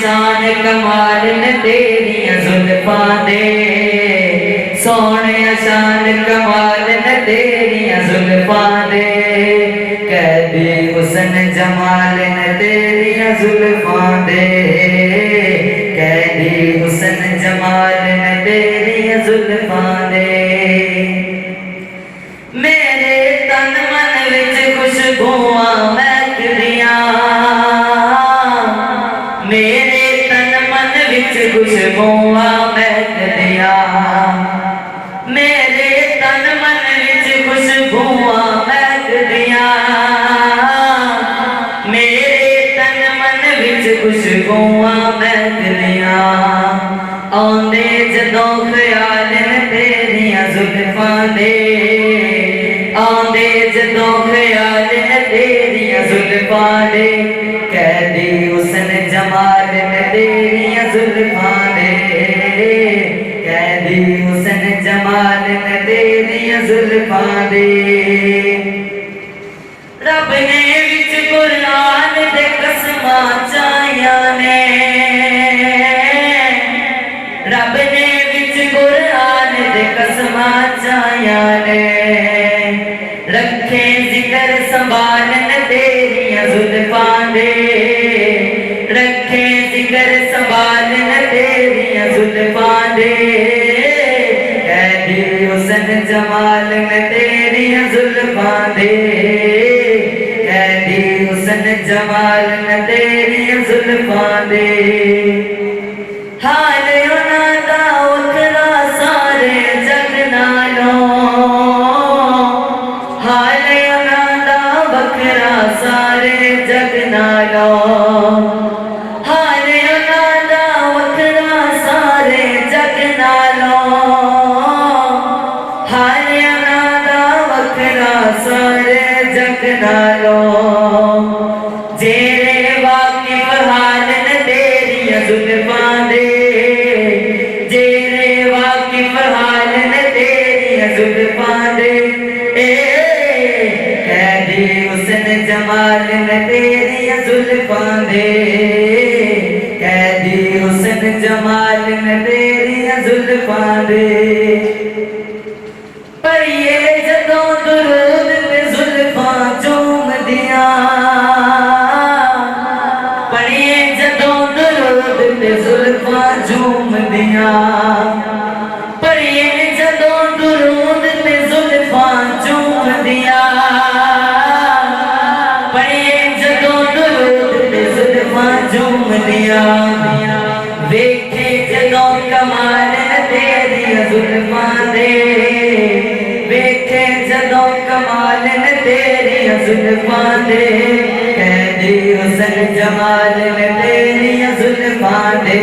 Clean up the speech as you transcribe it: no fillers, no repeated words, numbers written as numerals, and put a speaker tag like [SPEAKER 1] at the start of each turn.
[SPEAKER 1] शान कमाल ने तेरियां जुल्फां दे, सोहणिया शान कमाल ने तेरियां जुल्फां दे, कैदी हुसन जमाल ने तेरियां जुल्फां दे, कैदी हुसन जमाल ने तेरियां जुल्फां दे। मेरे तन मन विच खुशबूआं महकदियां, मेरे तन मन विच खुशबूआं महकदियां, मेरे तन मन विच खुशबूआं महकदियां, मेरे तन मन विच खुशबूआं महकदियां। आंदे जदों ख्याल ने तेरियां जुल्फां दे, आंदे जदों ख्याल ने तेरियां जुल्फां दे, कैदी हुसन जमाल ने तेरियां जुल्फां दे, कैदी हुसन जमाल ने तेरियां जुल्फां दे। रब ने विच कुरान दे कसमां चाहियां ने, रब ने विच कुरान दे कसमां चाहियां ने, रखे जिक्र संभाल ने तेरियां जुल्फां दे, रखे जिक्र संभाल ने तेरियां जुल्फां दे, कैदी हुसन जमाल ने तेरियां जुल्फां दे, कैदी हुसन जमाल ने तेरियां जुल्फां दे। हाल उन्हां दा वखरा सारे जग नालों, हाल उन्हां दा वखरा सारे जग नालों, हाल उन्हां दा वखरा सारे जग नालों, हाल उन्हां दा वखरा सारे जग नालों। जेरे वाकिफ हाल ने तेरियां जुल्फां दे, जेरे वाकिफ हाल ने तेरियां जुल्फां दे, कैदी हुसन जमाल ने तेरियां जुल्फां दे, कैदी हुसन जमाल ने तेरियां जुल्फां दे। पढ़िए जदों दुरूद ते जुल्फां चूमदियां, पढ़िए जदों दुरूद ते जुल्फां चूमदियां, पढ़िए जदों दुरूद ते जुल्फां चूमदियां, पढ़िए जदों दुरूद ते जुल्फां चूमदियां, वेखे जदों कमाल ने तेरियां जुल्फां दे, वेखे जदों कमाल ने तेरियां जुल्फां दे, कैदी हुसन जमाल ने तेरियां जुल्फां दे।